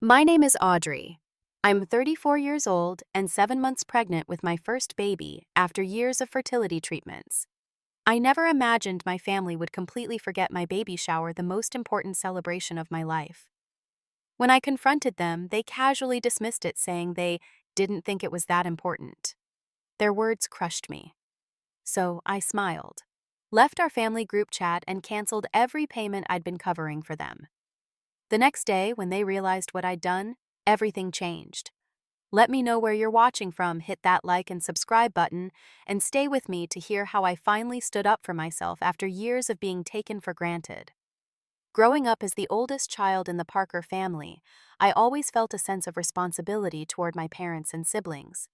My name is Audrey. I'm 34 years old and 7 months pregnant with my first baby after years of fertility treatments. I never imagined my family would completely forget my baby shower, the most important celebration of my life. When I confronted them, they casually dismissed it, saying they didn't think it was that important. Their words crushed me. So I smiled, left our family group chat, and canceled every payment I'd been covering for them. The next day, when they realized what I'd done, everything changed. Let me know where you're watching from, hit that like and subscribe button, and stay with me to hear how I finally stood up for myself after years of being taken for granted. Growing up as the oldest child in the Parker family, I always felt a sense of responsibility toward my parents and siblings.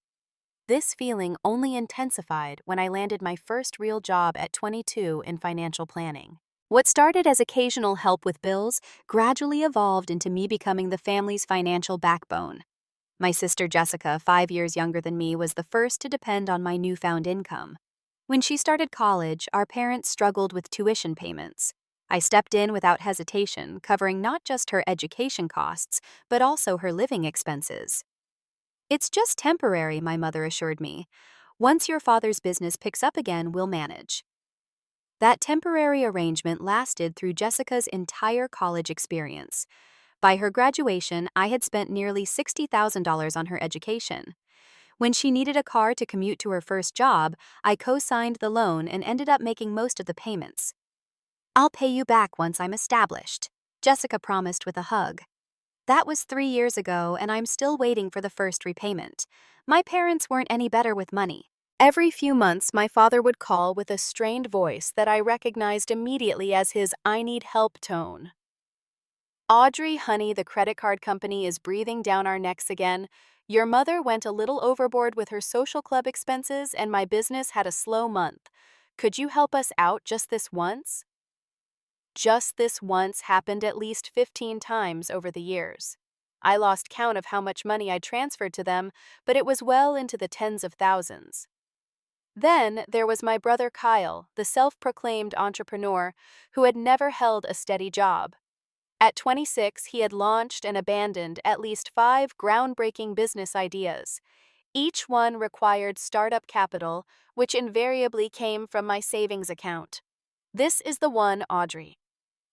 This feeling only intensified when I landed my first real job at 22 in financial planning. What started as occasional help with bills gradually evolved into me becoming the family's financial backbone. My sister Jessica, 5 years younger than me, was the first to depend on my newfound income. When she started college, our parents struggled with tuition payments. I stepped in without hesitation, covering not just her education costs, but also her living expenses. "It's just temporary," my mother assured me. "Once your father's business picks up again, we'll manage." That temporary arrangement lasted through Jessica's entire college experience. By her graduation, I had spent nearly $60,000 on her education. When she needed a car to commute to her first job, I co-signed the loan and ended up making most of the payments. "I'll pay you back once I'm established," Jessica promised with a hug. That was 3 years ago, and I'm still waiting for the first repayment. My parents weren't any better with money. Every few months, my father would call with a strained voice that I recognized immediately as his "I need help" tone. "Audrey, honey, the credit card company is breathing down our necks again. Your mother went a little overboard with her social club expenses, and my business had a slow month. Could you help us out just this once?" Just this once happened at least 15 times over the years. I lost count of how much money I transferred to them, but it was well into the tens of thousands. Then there was my brother Kyle, the self-proclaimed entrepreneur who had never held a steady job. At 26, he had launched and abandoned at least 5 groundbreaking business ideas. Each one required startup capital, which invariably came from my savings account. This is the one, Audrey.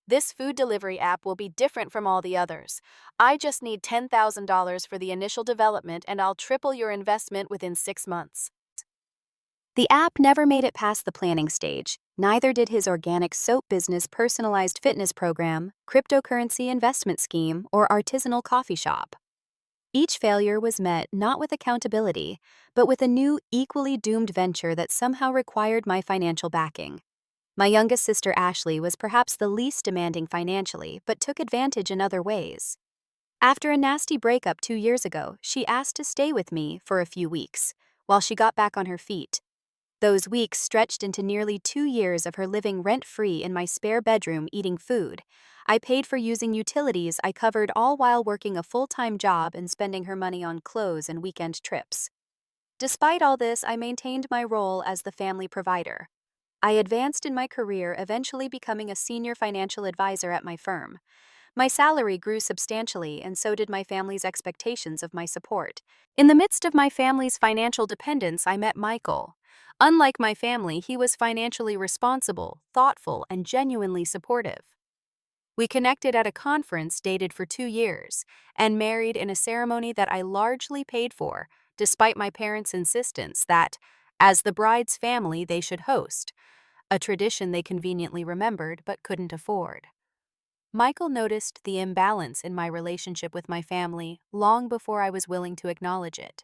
This food delivery app will be different from all the others. I just need $10,000 for the initial development, and I'll triple your investment within 6 months. The app never made it past the planning stage. Neither did his organic soap business, personalized fitness program, cryptocurrency investment scheme, or artisanal coffee shop. Each failure was met not with accountability, but with a new, equally doomed venture that somehow required my financial backing. My youngest sister Ashley was perhaps the least demanding financially, but took advantage in other ways. After a nasty breakup 2 years ago, she asked to stay with me for a few weeks, while she got back on her feet. Those weeks stretched into nearly 2 years of her living rent-free in my spare bedroom eating food. I paid for using utilities I covered, all while working a full-time job and spending her money on clothes and weekend trips. Despite all this, I maintained my role as the family provider. I advanced in my career, eventually becoming a senior financial advisor at my firm. My salary grew substantially, and so did my family's expectations of my support. In the midst of my family's financial dependence, I met Michael. Unlike my family, he was financially responsible, thoughtful, and genuinely supportive. We connected at a conference, dated for 2 years, and married in a ceremony that I largely paid for, despite my parents' insistence that, as the bride's family, they should host, a tradition they conveniently remembered but couldn't afford. Michael noticed the imbalance in my relationship with my family long before I was willing to acknowledge it.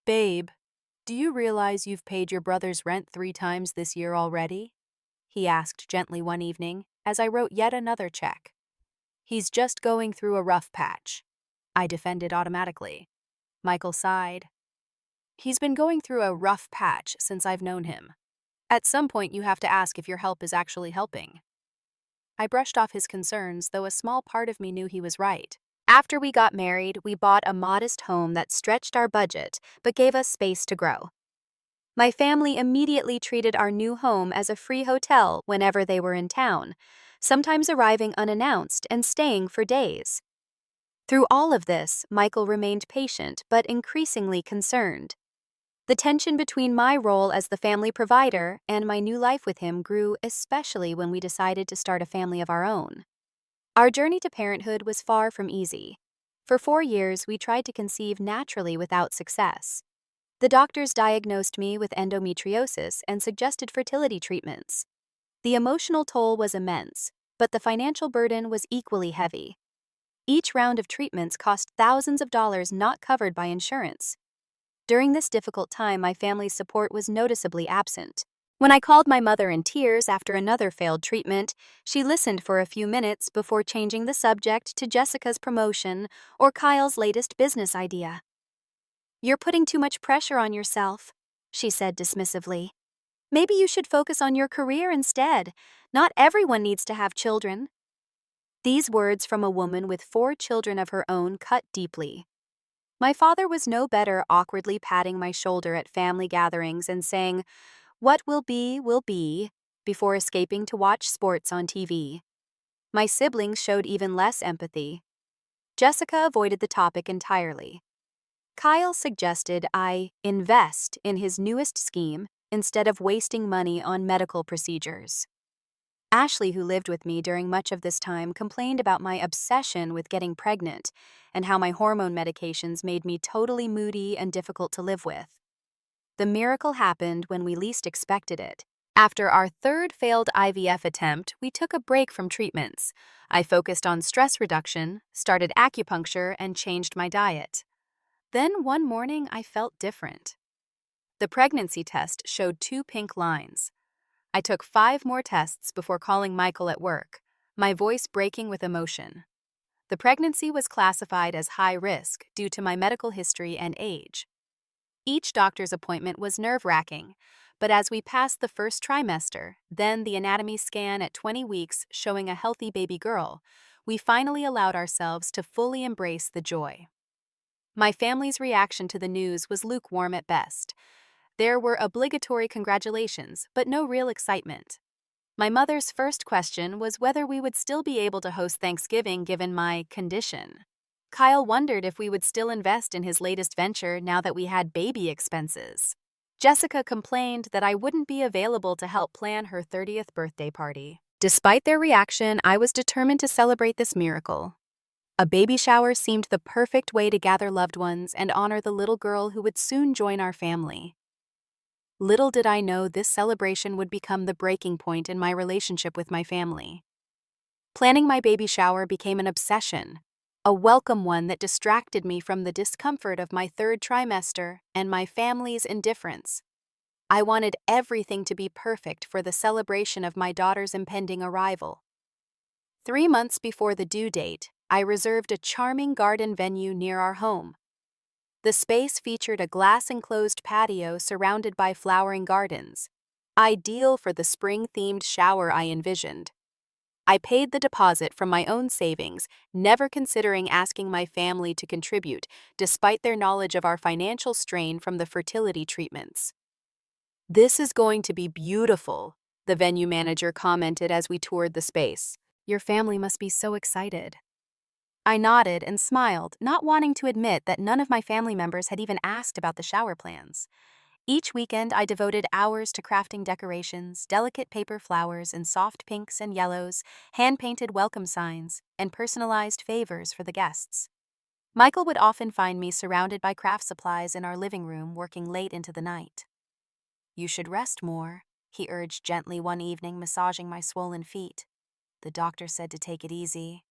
"Babe, do you realize you've paid your brother's rent 3 times this year already?" he asked gently one evening as I wrote yet another check. "He's just going through a rough patch," I defended automatically. Michael sighed. "He's been going through a rough patch since I've known him. At some point, you have to ask if your help is actually helping." I brushed off his concerns, though a small part of me knew he was right. After we got married, we bought a modest home that stretched our budget but gave us space to grow. My family immediately treated our new home as a free hotel whenever they were in town, sometimes arriving unannounced and staying for days. Through all of this, Michael remained patient but increasingly concerned. The tension between my role as the family provider and my new life with him grew, especially when we decided to start a family of our own. Our journey to parenthood was far from easy. For 4 years, we tried to conceive naturally without success. The doctors diagnosed me with endometriosis and suggested fertility treatments. The emotional toll was immense, but the financial burden was equally heavy. Each round of treatments cost thousands of dollars not covered by insurance. During this difficult time, my family's support was noticeably absent. When I called my mother in tears after another failed treatment, she listened for a few minutes before changing the subject to Jessica's promotion or Kyle's latest business idea. "You're putting too much pressure on yourself," she said dismissively. "Maybe you should focus on your career instead. Not everyone needs to have children." These words from a woman with 4 children of her own cut deeply. My father was no better, awkwardly patting my shoulder at family gatherings and saying, "What will be," before escaping to watch sports on TV. My siblings showed even less empathy. Jessica avoided the topic entirely. Kyle suggested I invest in his newest scheme instead of wasting money on medical procedures. Ashley, who lived with me during much of this time, complained about my obsession with getting pregnant and how my hormone medications made me totally moody and difficult to live with. The miracle happened when we least expected it. After our 3rd failed IVF attempt, we took a break from treatments. I focused on stress reduction, started acupuncture, and changed my diet. Then one morning, I felt different. The pregnancy test showed 2 pink lines. I took 5 more tests before calling Michael at work, my voice breaking with emotion. The pregnancy was classified as high risk due to my medical history and age. Each doctor's appointment was nerve-wracking, but as we passed the first trimester, then the anatomy scan at 20 weeks showing a healthy baby girl, we finally allowed ourselves to fully embrace the joy. My family's reaction to the news was lukewarm at best. There were obligatory congratulations, but no real excitement. My mother's first question was whether we would still be able to host Thanksgiving given my condition. Kyle wondered if we would still invest in his latest venture now that we had baby expenses. Jessica complained that I wouldn't be available to help plan her 30th birthday party. Despite their reaction, I was determined to celebrate this miracle. A baby shower seemed the perfect way to gather loved ones and honor the little girl who would soon join our family. Little did I know this celebration would become the breaking point in my relationship with my family. Planning my baby shower became an obsession, a welcome one that distracted me from the discomfort of my 3rd trimester and my family's indifference. I wanted everything to be perfect for the celebration of my daughter's impending arrival. 3 months before the due date, I reserved a charming garden venue near our home. The space featured a glass-enclosed patio surrounded by flowering gardens, ideal for the spring-themed shower I envisioned. I paid the deposit from my own savings, never considering asking my family to contribute, despite their knowledge of our financial strain from the fertility treatments. "This is going to be beautiful," the venue manager commented as we toured the space. "Your family must be so excited." I nodded and smiled, not wanting to admit that none of my family members had even asked about the shower plans. Each weekend, I devoted hours to crafting decorations, delicate paper flowers in soft pinks and yellows, hand-painted welcome signs, and personalized favors for the guests. Michael would often find me surrounded by craft supplies in our living room, working late into the night. "You should rest more," he urged gently one evening, massaging my swollen feet. "The doctor said to take it easy."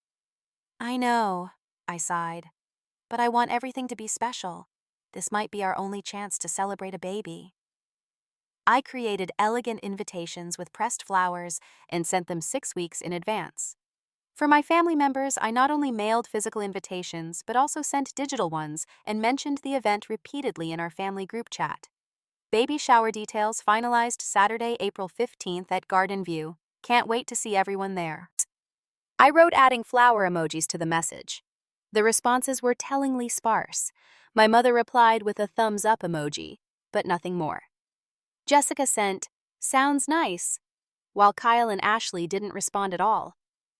"I know," I sighed, "but I want everything to be special. This might be our only chance to celebrate a baby." I created elegant invitations with pressed flowers and sent them 6 weeks in advance. For my family members, I not only mailed physical invitations, but also sent digital ones and mentioned the event repeatedly in our family group chat. Baby shower details finalized Saturday, April 15th at Garden View. Can't wait to see everyone there. I wrote adding flower emojis to the message. The responses were tellingly sparse. My mother replied with a thumbs up emoji, but nothing more. Jessica sent, "Sounds nice," while Kyle and Ashley didn't respond at all.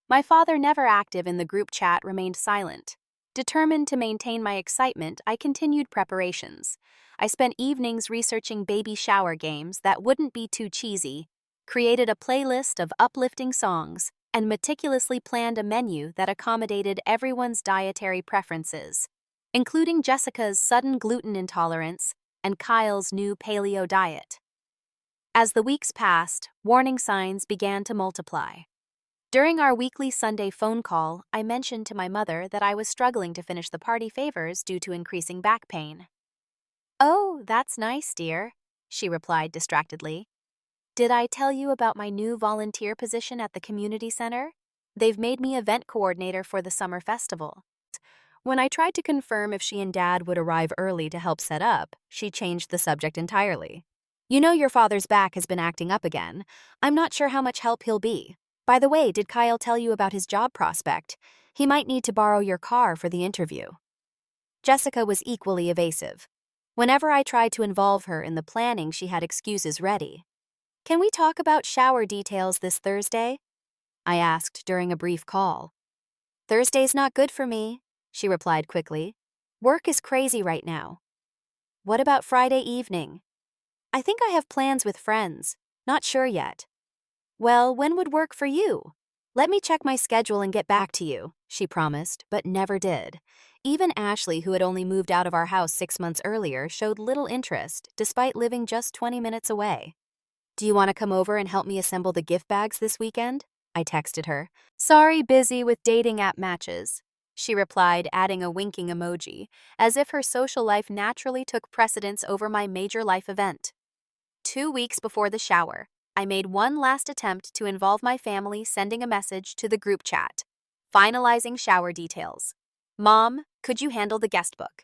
My father, never active in the group chat, remained silent. Determined to maintain my excitement, I continued preparations. I spent evenings researching baby shower games that wouldn't be too cheesy, created a playlist of uplifting songs, and meticulously planned a menu that accommodated everyone's dietary preferences, including Jessica's sudden gluten intolerance and Kyle's new paleo diet. As the weeks passed, warning signs began to multiply. During our weekly Sunday phone call, I mentioned to my mother that I was struggling to finish the party favors due to increasing back pain. "Oh, that's nice, dear," she replied distractedly. "Did I tell you about my new volunteer position at the community center? They've made me event coordinator for the summer festival." When I tried to confirm if she and Dad would arrive early to help set up, she changed the subject entirely. "You know your father's back has been acting up again. I'm not sure how much help he'll be. By the way, did Kyle tell you about his job prospect? He might need to borrow your car for the interview." Jessica was equally evasive. Whenever I tried to involve her in the planning, she had excuses ready. "Can we talk about shower details this Thursday?" I asked during a brief call. "Thursday's not good for me," she replied quickly. "Work is crazy right now." "What about Friday evening?" "I think I have plans with friends. Not sure yet." "Well, when would work for you?" "Let me check my schedule and get back to you," she promised, but never did. Even Ashley, who had only moved out of our house 6 months earlier, showed little interest, despite living just 20 minutes away. "Do you want to come over and help me assemble the gift bags this weekend?" I texted her. "Sorry, busy with dating app matches," she replied, adding a winking emoji, as if her social life naturally took precedence over my major life event. 2 weeks before the shower, I made one last attempt to involve my family, sending a message to the group chat, finalizing shower details. "Mom, could you handle the guest book?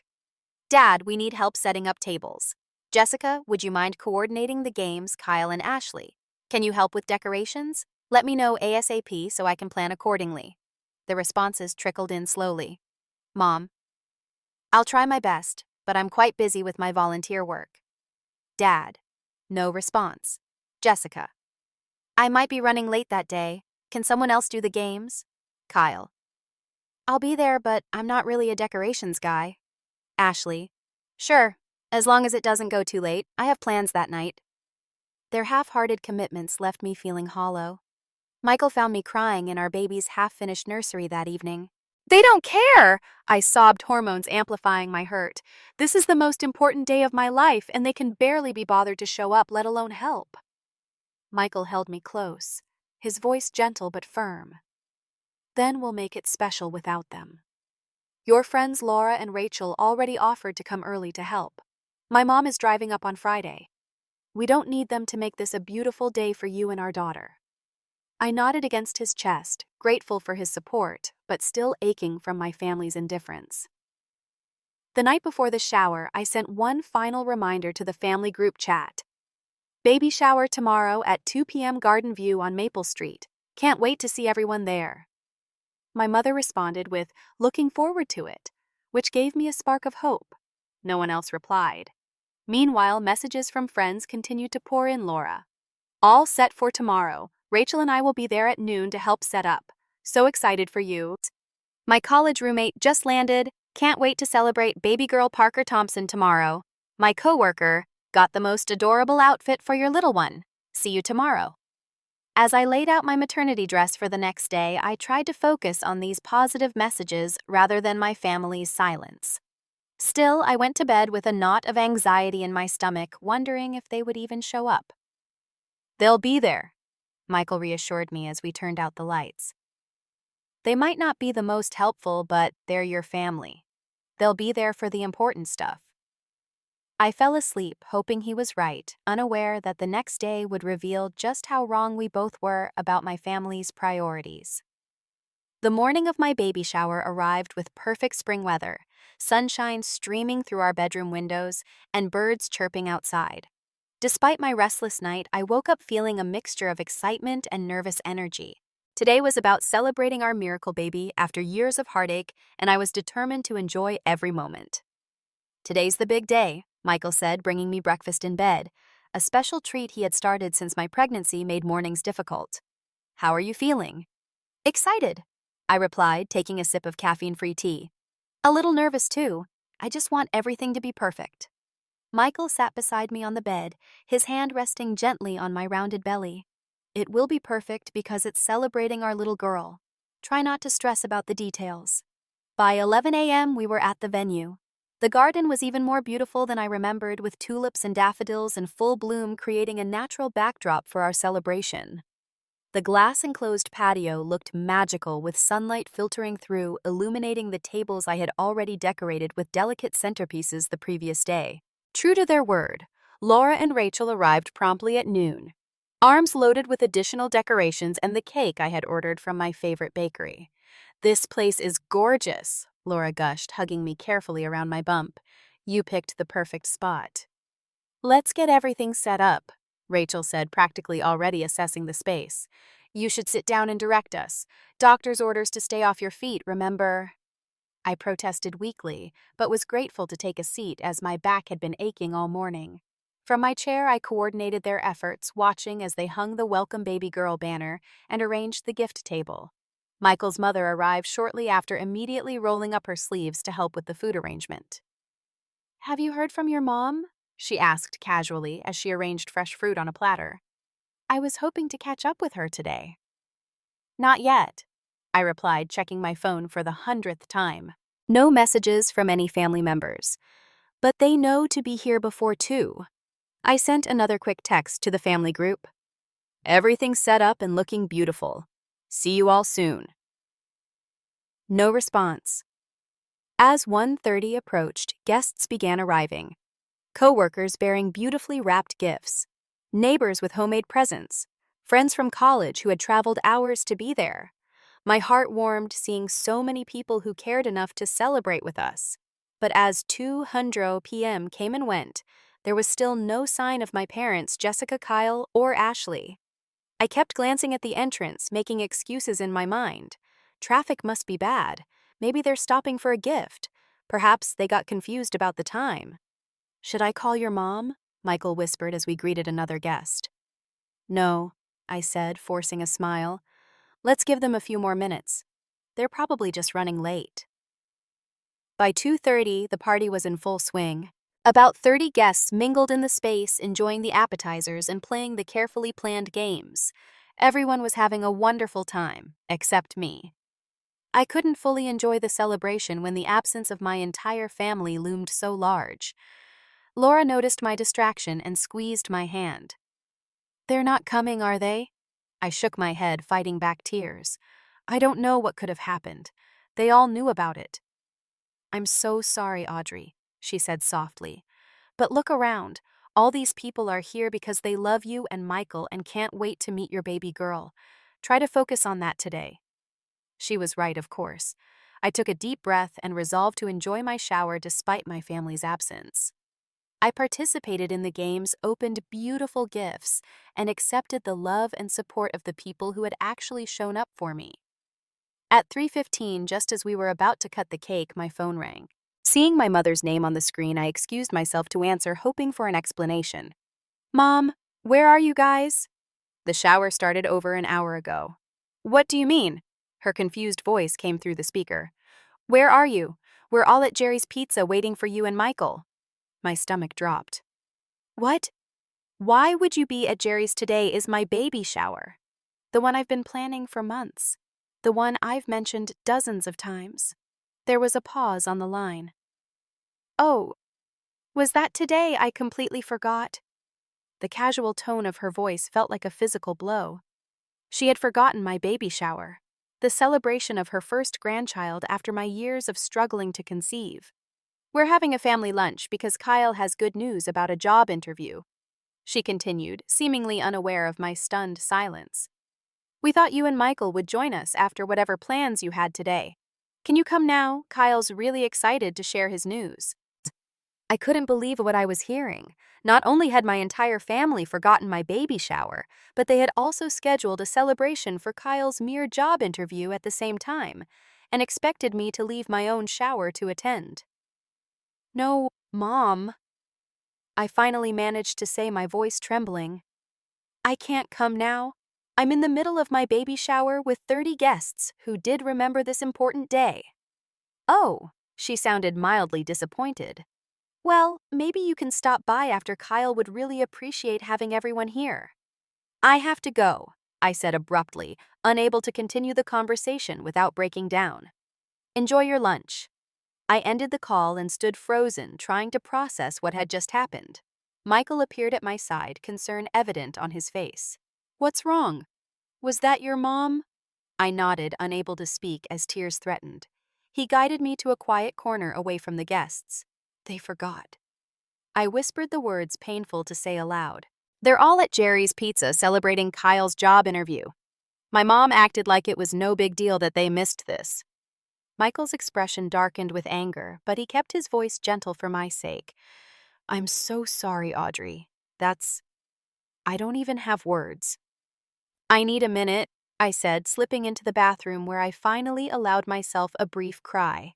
Dad, we need help setting up tables. Jessica, would you mind coordinating the games, Kyle and Ashley? Can you help with decorations? Let me know ASAP so I can plan accordingly." The responses trickled in slowly. "Mom, I'll try my best, but I'm quite busy with my volunteer work." Dad, no response. Jessica, "I might be running late that day. Can someone else do the games?" Kyle, "I'll be there, but I'm not really a decorations guy." Ashley, "Sure, as long as it doesn't go too late. I have plans that night." Their half-hearted commitments left me feeling hollow. Michael found me crying in our baby's half-finished nursery that evening. "They don't care!" I sobbed, hormones amplifying my hurt. "This is the most important day of my life, and they can barely be bothered to show up, let alone help." Michael held me close, his voice gentle but firm. "Then we'll make it special without them. Your friends Laura and Rachel already offered to come early to help. My mom is driving up on Friday. We don't need them to make this a beautiful day for you and our daughter." I nodded against his chest, grateful for his support, but still aching from my family's indifference. The night before the shower, I sent one final reminder to the family group chat. "Baby shower tomorrow at 2 p.m. Garden View on Maple Street. Can't wait to see everyone there." My mother responded with, "Looking forward to it," which gave me a spark of hope. No one else replied. Meanwhile, messages from friends continued to pour in. Laura, "All set for tomorrow. Rachel and I will be there at noon to help set up. So excited for you." "My college roommate just landed. Can't wait to celebrate baby girl Parker Thompson tomorrow." "My coworker, got the most adorable outfit for your little one. See you tomorrow." As I laid out my maternity dress for the next day, I tried to focus on these positive messages rather than my family's silence. Still, I went to bed with a knot of anxiety in my stomach, wondering if they would even show up. "They'll be there," Michael reassured me as we turned out the lights. "They might not be the most helpful, but they're your family. They'll be there for the important stuff." I fell asleep, hoping he was right, unaware that the next day would reveal just how wrong we both were about my family's priorities. The morning of my baby shower arrived with perfect spring weather, sunshine streaming through our bedroom windows, and birds chirping outside. Despite my restless night, I woke up feeling a mixture of excitement and nervous energy. Today was about celebrating our miracle baby after years of heartache, and I was determined to enjoy every moment. "Today's the big day," Michael said, bringing me breakfast in bed, a special treat he had started since my pregnancy made mornings difficult. "How are you feeling?" "Excited," I replied, taking a sip of caffeine-free tea. A little nervous too. I just want everything to be perfect. Michael sat beside me on the bed, his hand resting gently on my rounded belly. It will be perfect because it's celebrating our little girl. Try not to stress about the details. By 11 a.m., we were at the venue. The garden was even more beautiful than I remembered, with tulips and daffodils in full bloom creating a natural backdrop for our celebration. The glass-enclosed patio looked magical with sunlight filtering through, illuminating the tables I had already decorated with delicate centerpieces the previous day. True to their word, Laura and Rachel arrived promptly at noon, arms loaded with additional decorations and the cake I had ordered from my favorite bakery. "This place is gorgeous," Laura gushed, hugging me carefully around my bump. "You picked the perfect spot." "Let's get everything set up," Rachel said, practically already assessing the space. "You should sit down and direct us. Doctor's orders to stay off your feet, remember?" I protested weakly, but was grateful to take a seat as my back had been aching all morning. From my chair, I coordinated their efforts, watching as they hung the Welcome Baby Girl banner and arranged the gift table. Michael's mother arrived shortly after, immediately rolling up her sleeves to help with the food arrangement. "Have you heard from your mom?" she asked casually as she arranged fresh fruit on a platter. "I was hoping to catch up with her today." "Not yet," I replied, checking my phone for the 100th time. No messages from any family members. But they know to be here before 2. I sent another quick text to the family group. "Everything's set up and looking beautiful. See you all soon." No response. As 1:30 approached, guests began arriving. Co-workers bearing beautifully wrapped gifts, neighbors with homemade presents, friends from college who had traveled hours to be there. My heart warmed seeing so many people who cared enough to celebrate with us. But as 2:00 p.m. came and went, there was still no sign of my parents, Jessica, Kyle, or Ashley. I kept glancing at the entrance, making excuses in my mind. Traffic must be bad. Maybe they're stopping for a gift. Perhaps they got confused about the time. "Should I call your mom?" Michael whispered as we greeted another guest. "No," I said, forcing a smile. "Let's give them a few more minutes. They're probably just running late." By 2:30, the party was in full swing. About 30 guests mingled in the space, enjoying the appetizers and playing the carefully planned games. Everyone was having a wonderful time, except me. I couldn't fully enjoy the celebration when the absence of my entire family loomed so large. Laura noticed my distraction and squeezed my hand. "They're not coming, are they?" I shook my head, fighting back tears. "I don't know what could have happened. They all knew about it." "I'm so sorry, Audrey," she said softly. "But look around. All these people are here because they love you and Michael and can't wait to meet your baby girl. Try to focus on that today." She was right, of course. I took a deep breath and resolved to enjoy my shower despite my family's absence. I participated in the games, opened beautiful gifts, and accepted the love and support of the people who had actually shown up for me. At 3:15, just as we were about to cut the cake, my phone rang. Seeing my mother's name on the screen, I excused myself to answer, hoping for an explanation. "Mom, where are you guys?" "The shower started over an hour ago." "What do you mean?" Her confused voice came through the speaker. "Where are you? We're all at Jerry's Pizza waiting for you and Michael." My stomach dropped. "What? Why would you be at Jerry's? Today is my baby shower. The one I've been planning for months. The one I've mentioned dozens of times." There was a pause on the line. "Oh, was that today? I completely forgot." The casual tone of her voice felt like a physical blow. She had forgotten my baby shower, the celebration of her first grandchild after my years of struggling to conceive. "We're having a family lunch because Kyle has good news about a job interview," she continued, seemingly unaware of my stunned silence. "We thought you and Michael would join us after whatever plans you had today. Can you come now? Kyle's really excited to share his news." I couldn't believe what I was hearing. Not only had my entire family forgotten my baby shower, but they had also scheduled a celebration for Kyle's mere job interview at the same time, and expected me to leave my own shower to attend. "No, Mom," I finally managed to say, my voice trembling. "I can't come now. I'm in the middle of my baby shower with 30 guests who did remember this important day." "Oh," She sounded mildly disappointed. Well, maybe you can stop by after. Kyle would really appreciate having everyone here. I have to go, I said abruptly, unable to continue the conversation without breaking down. Enjoy your lunch. I ended the call and stood frozen, trying to process what had just happened. Michael appeared at my side, concern evident on his face. What's wrong? Was that your mom? I nodded, unable to speak as tears threatened. He guided me to a quiet corner away from the guests. They forgot. I whispered the words painful to say aloud. They're all at Jerry's Pizza celebrating Kyle's job interview. My mom acted like it was no big deal that they missed this. Michael's expression darkened with anger, but he kept his voice gentle for my sake. I'm so sorry, Audrey. I don't even have words. I need a minute, I said, slipping into the bathroom where I finally allowed myself a brief cry.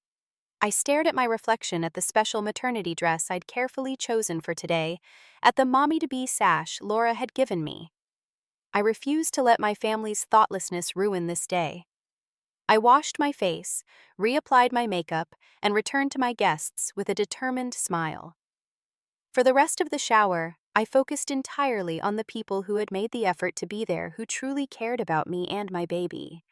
I stared at my reflection at the special maternity dress I'd carefully chosen for today, at the mommy-to-be sash Laura had given me. I refused to let my family's thoughtlessness ruin this day. I washed my face, reapplied my makeup, and returned to my guests with a determined smile. For the rest of the shower, I focused entirely on the people who had made the effort to be there, who truly cared about me and my baby.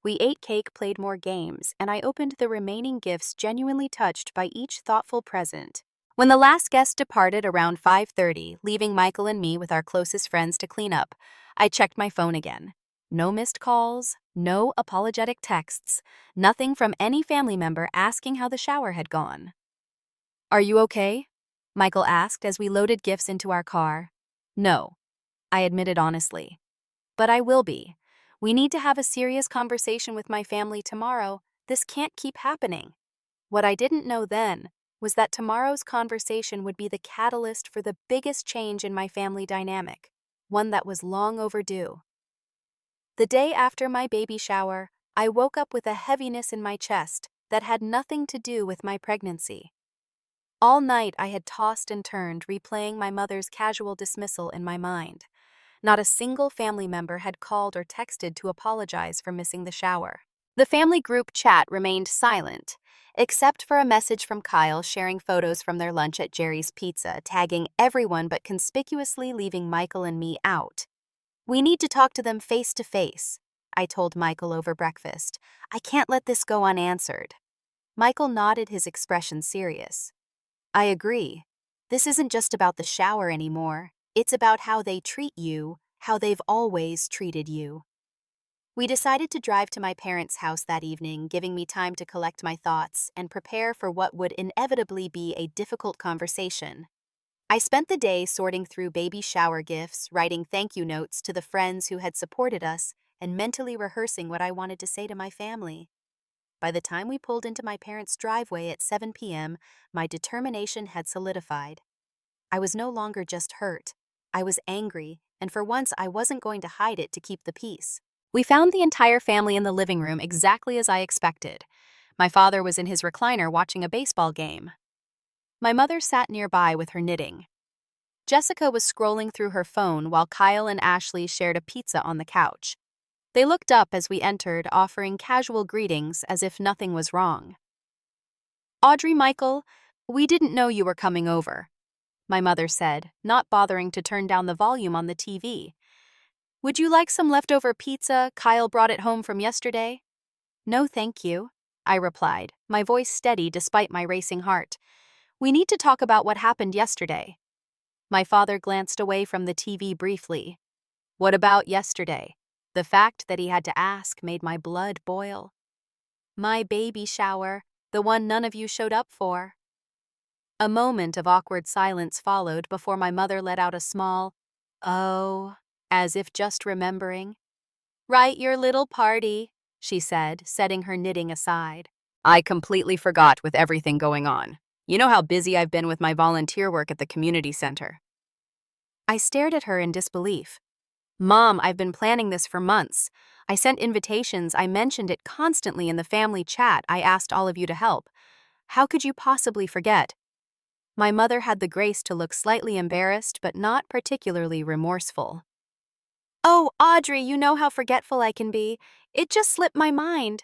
We ate cake, played more games, and I opened the remaining gifts, genuinely touched by each thoughtful present. When the last guest departed around 5:30, leaving Michael and me with our closest friends to clean up, I checked my phone again. No missed calls, no apologetic texts, nothing from any family member asking how the shower had gone. Are you okay? Michael asked as we loaded gifts into our car. No, I admitted honestly. But I will be. We need to have a serious conversation with my family tomorrow. This can't keep happening. What I didn't know then was that tomorrow's conversation would be the catalyst for the biggest change in my family dynamic, one that was long overdue. The day after my baby shower, I woke up with a heaviness in my chest that had nothing to do with my pregnancy. All night I had tossed and turned, replaying my mother's casual dismissal in my mind. Not a single family member had called or texted to apologize for missing the shower. The family group chat remained silent, except for a message from Kyle sharing photos from their lunch at Jerry's Pizza, tagging everyone but conspicuously leaving Michael and me out. We need to talk to them face to face, I told Michael over breakfast. I can't let this go unanswered. Michael nodded, his expression serious. I agree. This isn't just about the shower anymore. It's about how they treat you, how they've always treated you. We decided to drive to my parents' house that evening, giving me time to collect my thoughts and prepare for what would inevitably be a difficult conversation. I spent the day sorting through baby shower gifts, writing thank you notes to the friends who had supported us, and mentally rehearsing what I wanted to say to my family. By the time we pulled into my parents' driveway at 7 p.m., my determination had solidified. I was no longer just hurt. I was angry, and for once I wasn't going to hide it to keep the peace. We found the entire family in the living room exactly as I expected. My father was in his recliner watching a baseball game. My mother sat nearby with her knitting. Jessica was scrolling through her phone while Kyle and Ashley shared a pizza on the couch. They looked up as we entered, offering casual greetings as if nothing was wrong. Audrey, Michael, we didn't know you were coming over, my mother said, not bothering to turn down the volume on the TV. Would you like some leftover pizza? Kyle brought it home from yesterday. No, thank you, I replied, my voice steady despite my racing heart. We need to talk about what happened yesterday. My father glanced away from the TV briefly. What about yesterday? The fact that he had to ask made my blood boil. My baby shower, the one none of you showed up for. A moment of awkward silence followed before my mother let out a small, "Oh," as if just remembering. Right, your little party, she said, setting her knitting aside. I completely forgot with everything going on. You know how busy I've been with my volunteer work at the community center. I stared at her in disbelief. Mom, I've been planning this for months. I sent invitations, I mentioned it constantly in the family chat, I asked all of you to help. How could you possibly forget? My mother had the grace to look slightly embarrassed but not particularly remorseful. Oh, Audrey, you know how forgetful I can be. It just slipped my mind.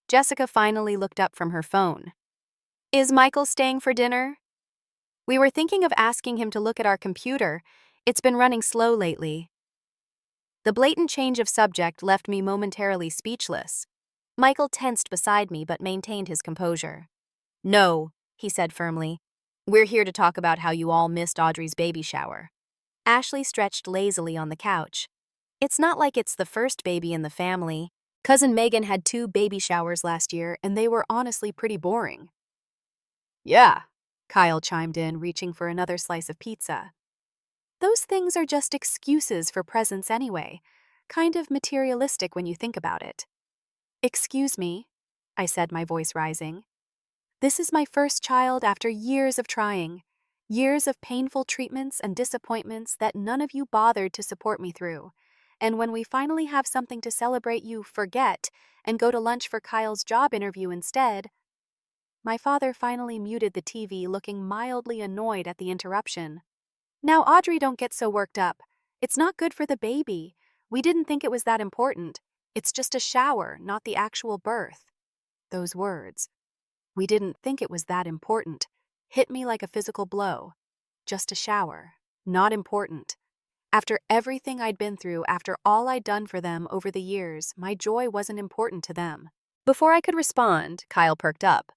Jessica finally looked up from her phone. Is Michael staying for dinner? We were thinking of asking him to look at our computer. It's been running slow lately. The blatant change of subject left me momentarily speechless. Michael tensed beside me but maintained his composure. No, he said firmly. We're here to talk about how you all missed Audrey's baby shower. Ashley stretched lazily on the couch. It's not like it's the first baby in the family. Cousin Megan had 2 baby showers last year, and they were honestly pretty boring. Yeah, Kyle chimed in, reaching for another slice of pizza. Those things are just excuses for presents anyway. Kind of materialistic when you think about it. Excuse me, I said, my voice rising. This is my first child after years of trying. Years of painful treatments and disappointments that none of you bothered to support me through. And when we finally have something to celebrate, you forget and go to lunch for Kyle's job interview instead. My father finally muted the TV, looking mildly annoyed at the interruption. Now, Audrey, don't get so worked up. It's not good for the baby. We didn't think it was that important. It's just a shower, not the actual birth. Those words, we didn't think it was that important, hit me like a physical blow. Just a shower, not important. After everything I'd been through, after all I'd done for them over the years, my joy wasn't important to them. Before I could respond, Kyle perked up.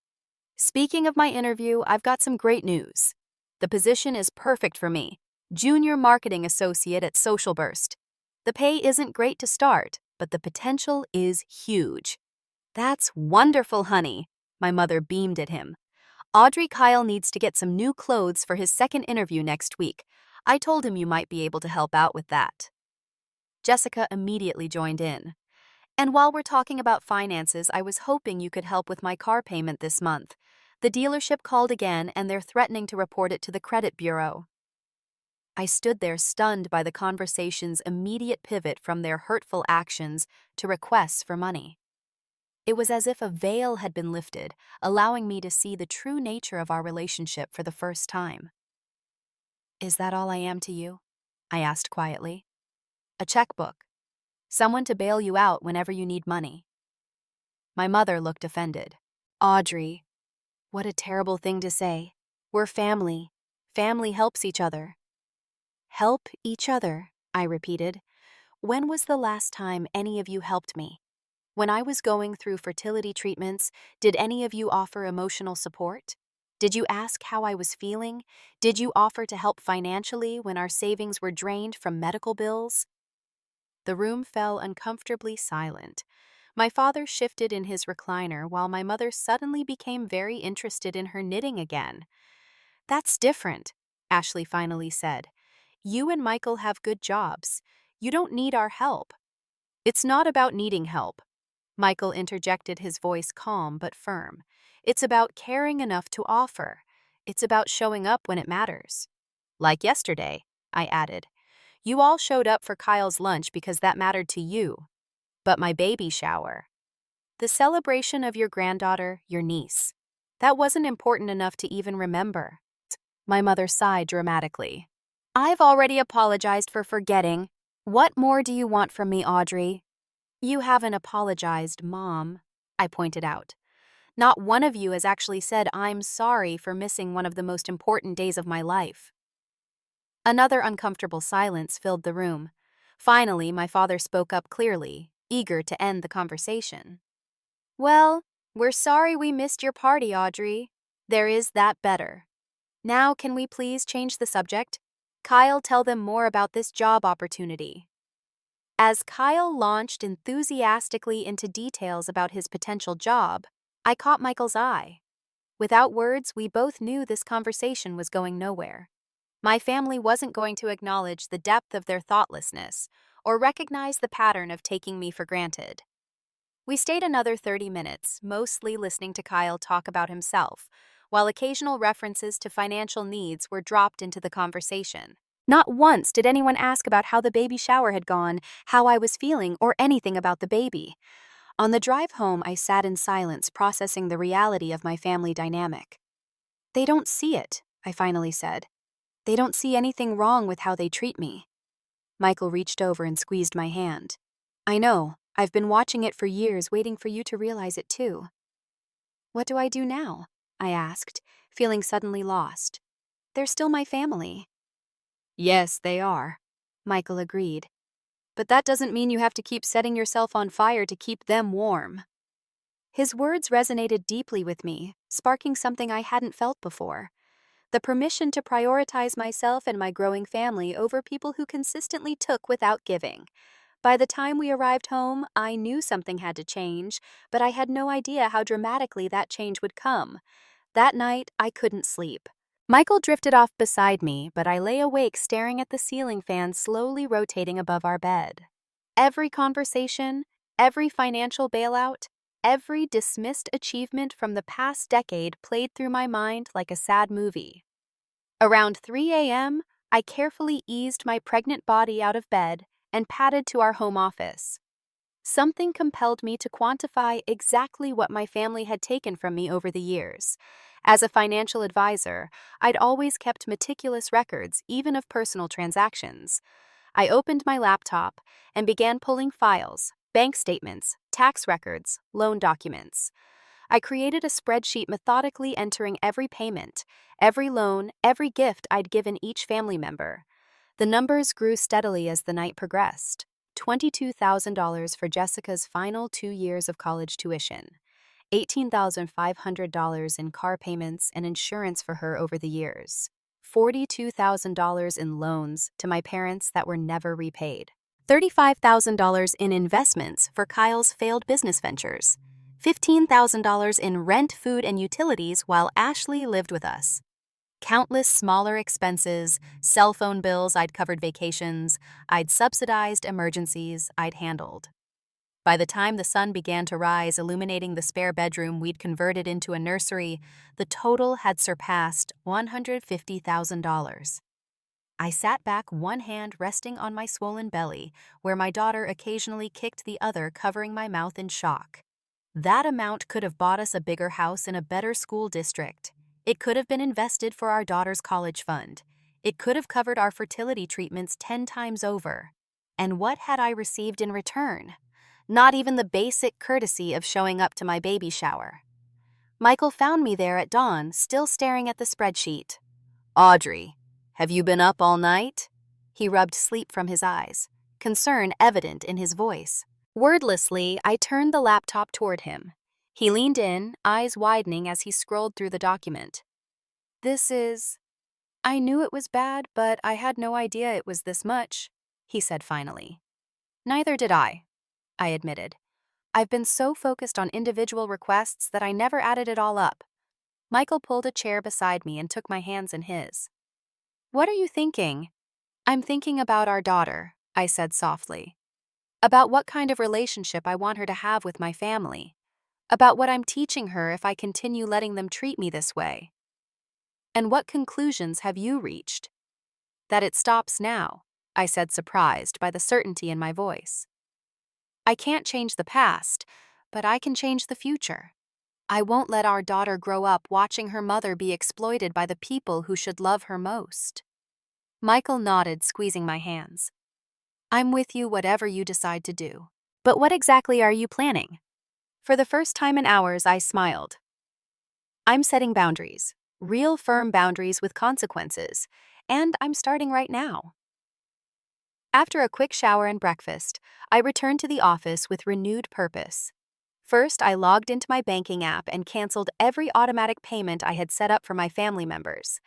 Speaking of my interview, I've got some great news. The position is perfect for me. Junior Marketing Associate at Social Burst. The pay isn't great to start, but the potential is huge. That's wonderful, honey. My mother beamed at him. Audrey, Kyle needs to get some new clothes for his second interview next week. I told him you might be able to help out with that. Jessica immediately joined in. And while we're talking about finances, I was hoping you could help with my car payment this month. The dealership called again, and they're threatening to report it to the credit bureau. I stood there stunned by the conversation's immediate pivot from their hurtful actions to requests for money. It was as if a veil had been lifted, allowing me to see the true nature of our relationship for the first time. Is that all I am to you? I asked quietly. A checkbook. Someone to bail you out whenever you need money. My mother looked offended. Audrey, what a terrible thing to say. We're family. Family helps each other. Help each other, I repeated. When was the last time any of you helped me? When I was going through fertility treatments, did any of you offer emotional support? Did you ask how I was feeling? Did you offer to help financially when our savings were drained from medical bills? The room fell uncomfortably silent. My father shifted in his recliner while my mother suddenly became very interested in her knitting again. That's different, Ashley finally said. You and Michael have good jobs. You don't need our help. It's not about needing help. Michael interjected, his voice calm but firm. It's about caring enough to offer. It's about showing up when it matters. Like yesterday, I added. You all showed up for Kyle's lunch because that mattered to you. But my baby shower, the celebration of your granddaughter, your niece, that wasn't important enough to even remember. My mother sighed dramatically. I've already apologized for forgetting. What more do you want from me, Audrey? You haven't apologized, Mom, I pointed out. Not one of you has actually said I'm sorry for missing one of the most important days of my life. Another uncomfortable silence filled the room. Finally, my father spoke up clearly, eager to end the conversation. Well, we're sorry we missed your party, Audrey. There is that better. Now, can we please change the subject? Kyle, tell them more about this job opportunity. As Kyle launched enthusiastically into details about his potential job, I caught Michael's eye. Without words, we both knew this conversation was going nowhere. My family wasn't going to acknowledge the depth of their thoughtlessness or recognize the pattern of taking me for granted. We stayed another 30 minutes, mostly listening to Kyle talk about himself, while occasional references to financial needs were dropped into the conversation. Not once did anyone ask about how the baby shower had gone, how I was feeling, or anything about the baby. On the drive home, I sat in silence, processing the reality of my family dynamic. They don't see it, I finally said. They don't see anything wrong with how they treat me. Michael reached over and squeezed my hand. I know, I've been watching it for years, waiting for you to realize it too. What do I do now? I asked, feeling suddenly lost. They're still my family. Yes, they are, Michael agreed. But that doesn't mean you have to keep setting yourself on fire to keep them warm. His words resonated deeply with me, sparking something I hadn't felt before. The permission to prioritize myself and my growing family over people who consistently took without giving. By the time we arrived home, I knew something had to change, but I had no idea how dramatically that change would come. That night, I couldn't sleep. Michael drifted off beside me, but I lay awake staring at the ceiling fan slowly rotating above our bed. Every conversation, every financial bailout, every dismissed achievement from the past decade played through my mind like a sad movie. Around 3 a.m., I carefully eased my pregnant body out of bed and padded to our home office. Something compelled me to quantify exactly what my family had taken from me over the years. As a financial advisor, I'd always kept meticulous records, even of personal transactions. I opened my laptop and began pulling files, bank statements, tax records, loan documents. I created a spreadsheet methodically entering every payment, every loan, every gift I'd given each family member. The numbers grew steadily as the night progressed. $22,000 for Jessica's final 2 years of college tuition, $18,500 in car payments and insurance for her over the years, $42,000 in loans to my parents that were never repaid, $35,000 in investments for Kyle's failed business ventures, $15,000 in rent, food, and utilities while Ashley lived with us. Countless smaller expenses, cell phone bills I'd covered, vacations I'd subsidized, emergencies I'd handled. By the time the sun began to rise, illuminating the spare bedroom we'd converted into a nursery, the total had surpassed $150,000. I sat back, one hand resting on my swollen belly, where my daughter occasionally kicked the other, covering my mouth in shock. That amount could have bought us a bigger house in a better school district. It could have been invested for our daughter's college fund. It could have covered our fertility treatments 10 times over. And what had I received in return? Not even the basic courtesy of showing up to my baby shower. Michael found me there at dawn, still staring at the spreadsheet. "Audrey, have you been up all night?" He rubbed sleep from his eyes, concern evident in his voice. Wordlessly, I turned the laptop toward him. He leaned in, eyes widening as he scrolled through the document. I knew it was bad, but I had no idea it was this much," he said finally. "Neither did I admitted. "I've been so focused on individual requests that I never added it all up." Michael pulled a chair beside me and took my hands in his. "What are you thinking?" "I'm thinking about our daughter," I said softly. "About what kind of relationship I want her to have with my family. About what I'm teaching her if I continue letting them treat me this way." "And what conclusions have you reached?" "That it stops now," I said, surprised by the certainty in my voice. "I can't change the past, but I can change the future. I won't let our daughter grow up watching her mother be exploited by the people who should love her most." Michael nodded, squeezing my hands. "I'm with you whatever you decide to do. But what exactly are you planning?" For the first time in hours, I smiled. "I'm setting boundaries, real firm boundaries with consequences, and I'm starting right now." After a quick shower and breakfast, I returned to the office with renewed purpose. First, I logged into my banking app and canceled every automatic payment I had set up for my family members.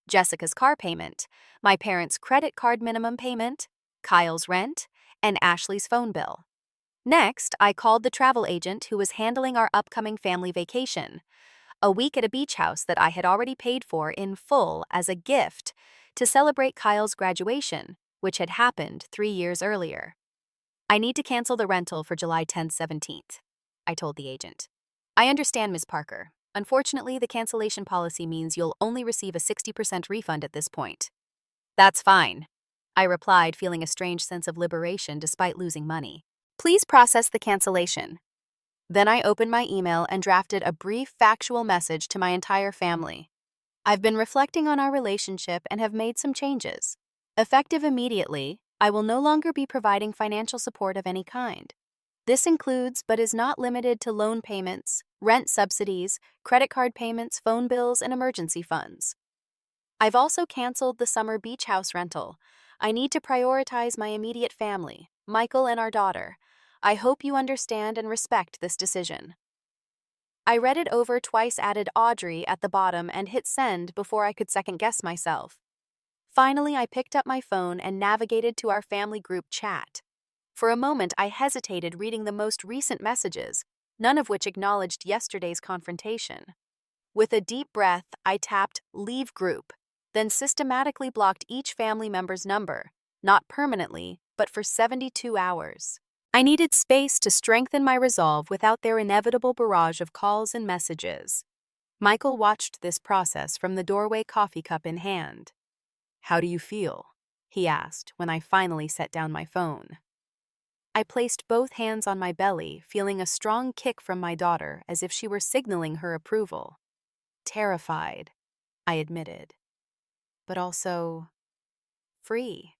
Jessica's car payment, my parents' credit card minimum payment, Kyle's rent, and Ashley's phone bill. Next, I called the travel agent who was handling our upcoming family vacation, a week at a beach house that I had already paid for in full as a gift to celebrate Kyle's graduation, which had happened 3 years earlier. "I need to cancel the rental for July 10th, 17th, I told the agent. "I understand, Ms. Parker. Unfortunately, the cancellation policy means you'll only receive a 60% refund at this point." "That's fine," I replied, feeling a strange sense of liberation despite losing money. "Please process the cancellation." Then I opened my email and drafted a brief factual message to my entire family. "I've been reflecting on our relationship and have made some changes. Effective immediately, I will no longer be providing financial support of any kind. This includes, but is not limited to, loan payments, rent subsidies, credit card payments, phone bills, and emergency funds. I've also canceled the summer beach house rental. I need to prioritize my immediate family, Michael and our daughter. I hope you understand and respect this decision. I read it over twice, added Audrey at the bottom, and hit send before I could second-guess myself. Finally, I picked up my phone and navigated to our family group chat. For a moment, I hesitated, reading the most recent messages, none of which acknowledged yesterday's confrontation. With a deep breath, I tapped Leave Group, then systematically blocked each family member's number, not permanently, but for 72 hours. I needed space to strengthen my resolve without their inevitable barrage of calls and messages. Michael watched this process from the doorway, coffee cup in hand. "How do you feel?" he asked when I finally set down my phone. I placed both hands on my belly, feeling a strong kick from my daughter, as if she were signaling her approval. "Terrified," I admitted, "but also free,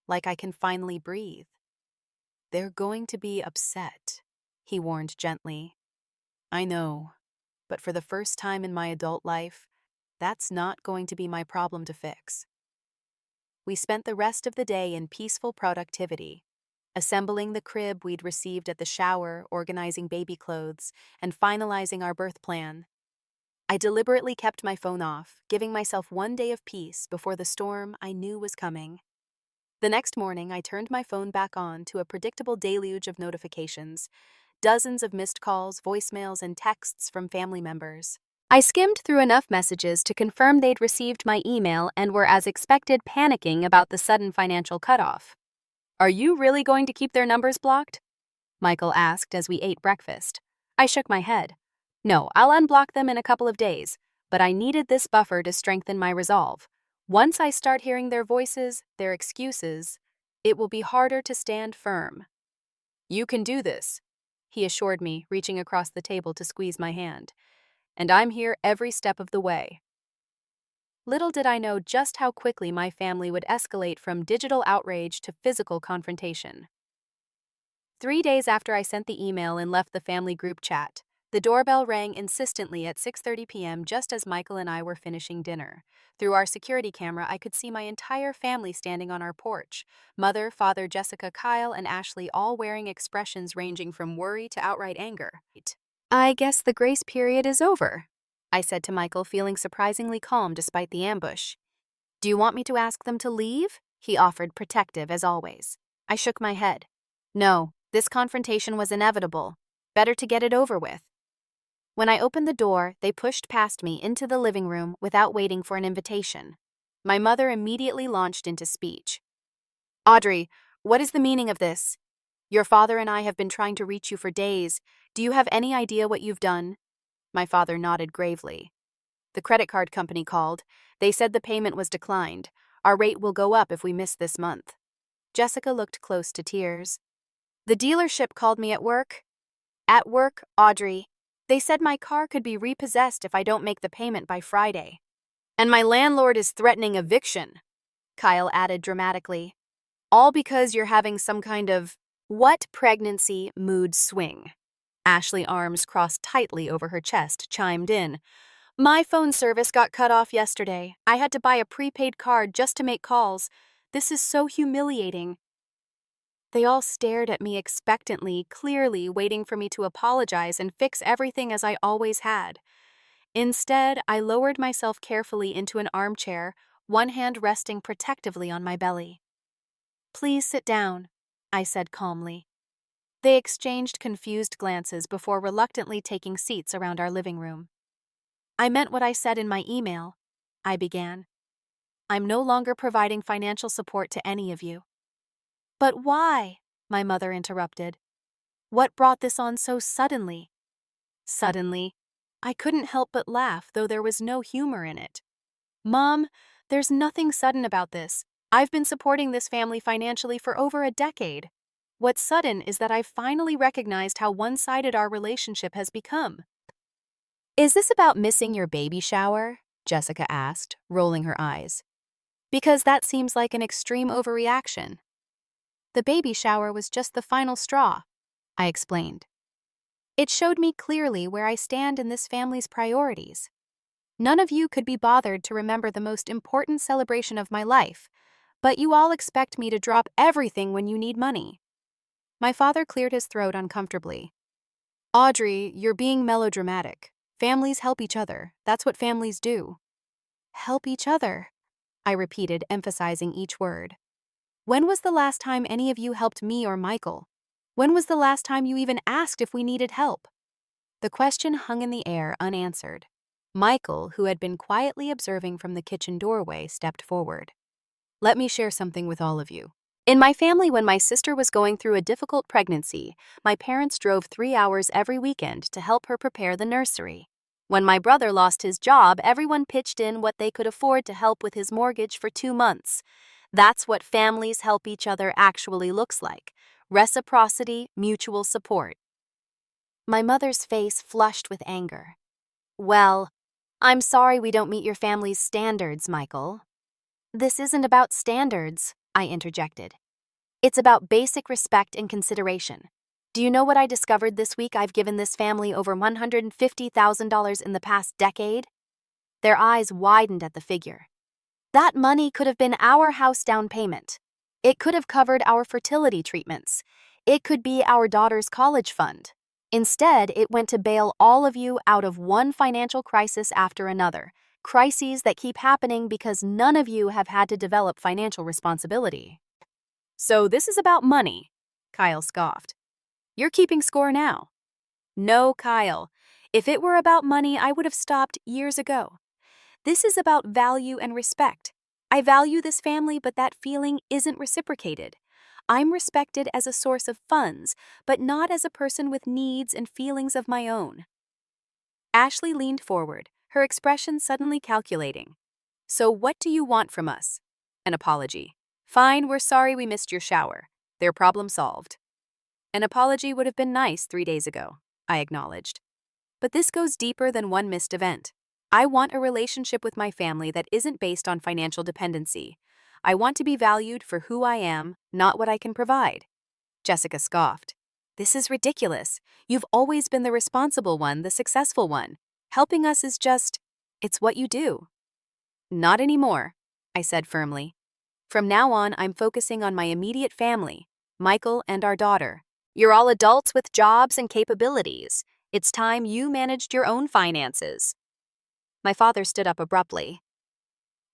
like I can finally breathe." "They're going to be upset," he warned gently. "I know, but for the first time in my adult life, that's not going to be my problem to fix." We spent the rest of the day in peaceful productivity, assembling the crib we'd received at the shower, organizing baby clothes, and finalizing our birth plan. I deliberately kept my phone off, giving myself one day of peace before the storm I knew was coming. The next morning, I turned my phone back on to a predictable deluge of notifications, dozens of missed calls, voicemails, and texts from family members. I skimmed through enough messages to confirm they'd received my email and were, as expected, panicking about the sudden financial cutoff. "Are you really going to keep their numbers blocked?" Michael asked as we ate breakfast. I shook my head. "No, I'll unblock them in a couple of days, but I needed this buffer to strengthen my resolve. Once I start hearing their voices, their excuses, it will be harder to stand firm." "You can do this," he assured me, reaching across the table to squeeze my hand. "And I'm here every step of the way." Little did I know just how quickly my family would escalate from digital outrage to physical confrontation. 3 days after I sent the email and left the family group chat, the doorbell rang insistently at 6:30 p.m. just as Michael and I were finishing dinner. Through our security camera, I could see my entire family standing on our porch: mother, father, Jessica, Kyle, and Ashley, all wearing expressions ranging from worry to outright anger. "I guess the grace period is over," I said to Michael, feeling surprisingly calm despite the ambush. "Do you want me to ask them to leave?" he offered, protective as always. I shook my head. "No, this confrontation was inevitable. Better to get it over with." When I opened the door, they pushed past me into the living room without waiting for an invitation. My mother immediately launched into speech. "Audrey, what is the meaning of this? Your father and I have been trying to reach you for days. Do you have any idea what you've done?" My father nodded gravely. "The credit card company called. They said the payment was declined. Our rate will go up if we miss this month." Jessica looked close to tears. "The dealership called me at work." "At work, Audrey. They said my car could be repossessed if I don't make the payment by Friday. And my landlord is threatening eviction," Kyle added dramatically. "All because you're having some kind of what pregnancy mood swing." Ashley, arms crossed tightly over her chest, chimed in. "My phone service got cut off yesterday. I had to buy a prepaid card just to make calls. This is so humiliating." They all stared at me expectantly, clearly waiting for me to apologize and fix everything as I always had. Instead, I lowered myself carefully into an armchair, one hand resting protectively on my belly. "Please sit down," I said calmly. They exchanged confused glances before reluctantly taking seats around our living room. "I meant what I said in my email," I began. "I'm no longer providing financial support to any of you." "But why?" my mother interrupted. "What brought this on so suddenly?" Suddenly, I couldn't help but laugh, though there was no humor in it. "Mom, there's nothing sudden about this. I've been supporting this family financially for over a decade. What's sudden is that I've finally recognized how one-sided our relationship has become." "Is this about missing your baby shower?" Jessica asked, rolling her eyes. "Because that seems like an extreme overreaction." "The baby shower was just the final straw," I explained. It showed me clearly where I stand in this family's priorities. None of you could be bothered to remember the most important celebration of my life, but you all expect me to drop everything when you need money. My father cleared his throat uncomfortably. Audrey, you're being melodramatic. Families help each other. That's what families do. Help each other, I repeated, emphasizing each word. When was the last time any of you helped me or Michael? When was the last time you even asked if we needed help? The question hung in the air unanswered. Michael, who had been quietly observing from the kitchen doorway, stepped forward. Let me share something with all of you. In my family, when my sister was going through a difficult pregnancy, my parents drove 3 hours every weekend to help her prepare the nursery. When my brother lost his job, everyone pitched in what they could afford to help with his mortgage for 2 months. That's what families help each other actually looks like. Reciprocity, mutual support. My mother's face flushed with anger. Well, I'm sorry we don't meet your family's standards, Michael. This isn't about standards, I interjected. It's about basic respect and consideration. Do you know what I discovered this week? I've given this family over $150,000 in the past decade. Their eyes widened at the figure. That money could have been our house down payment. It could have covered our fertility treatments. It could be our daughter's college fund. Instead, it went to bail all of you out of one financial crisis after another, crises that keep happening because none of you have had to develop financial responsibility. So this is about money, Kyle scoffed. You're keeping score now. No, Kyle. If it were about money, I would have stopped years ago. This is about value and respect. I value this family, but that feeling isn't reciprocated. I'm respected as a source of funds, but not as a person with needs and feelings of my own. Ashley leaned forward, her expression suddenly calculating. So what do you want from us? An apology. Fine, we're sorry we missed your shower. Their problem solved. An apology would have been nice 3 days ago, I acknowledged. But this goes deeper than one missed event. I want a relationship with my family that isn't based on financial dependency. I want to be valued for who I am, not what I can provide. Jessica scoffed. This is ridiculous. You've always been the responsible one, the successful one. Helping us is just, it's what you do. Not anymore, I said firmly. From now on, I'm focusing on my immediate family, Michael and our daughter. You're all adults with jobs and capabilities. It's time you managed your own finances. My father stood up abruptly.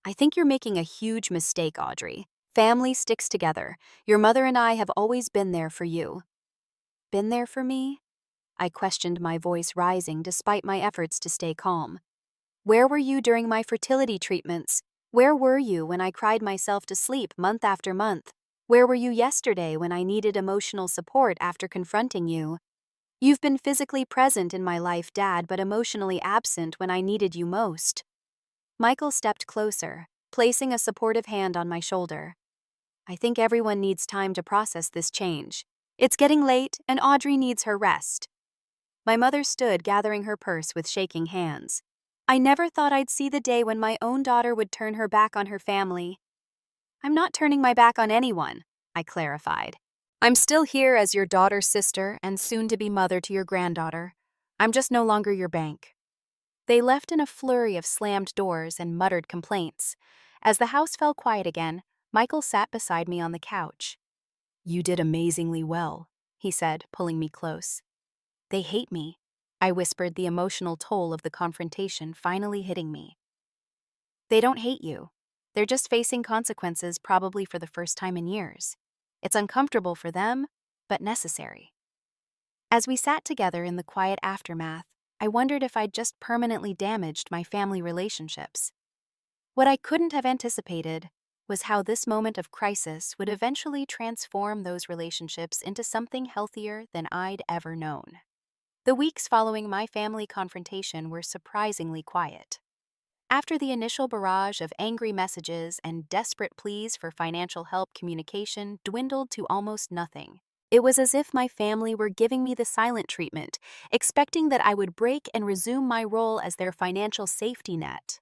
I think you're making a huge mistake, Audrey. Family sticks together. Your mother and I have always been there for you. Been there for me? I questioned, my voice rising despite my efforts to stay calm. Where were you during my fertility treatments? Where were you when I cried myself to sleep month after month? Where were you yesterday when I needed emotional support after confronting you? You've been physically present in my life, Dad, but emotionally absent when I needed you most. Michael stepped closer, placing a supportive hand on my shoulder. I think everyone needs time to process this change. It's getting late, and Audrey needs her rest. My mother stood, gathering her purse with shaking hands. I never thought I'd see the day when my own daughter would turn her back on her family. I'm not turning my back on anyone, I clarified. I'm still here as your daughter's sister and soon-to-be mother to your granddaughter. I'm just no longer your bank. They left in a flurry of slammed doors and muttered complaints. As the house fell quiet again, Michael sat beside me on the couch. You did amazingly well, he said, pulling me close. They hate me, I whispered, the emotional toll of the confrontation finally hitting me. They don't hate you. They're just facing consequences, probably for the first time in years. It's uncomfortable for them, but necessary. As we sat together in the quiet aftermath, I wondered if I'd just permanently damaged my family relationships. What I couldn't have anticipated was how this moment of crisis would eventually transform those relationships into something healthier than I'd ever known. The weeks following my family confrontation were surprisingly quiet. After the initial barrage of angry messages and desperate pleas for financial help, communication dwindled to almost nothing. It was as if my family were giving me the silent treatment, expecting that I would break and resume my role as their financial safety net.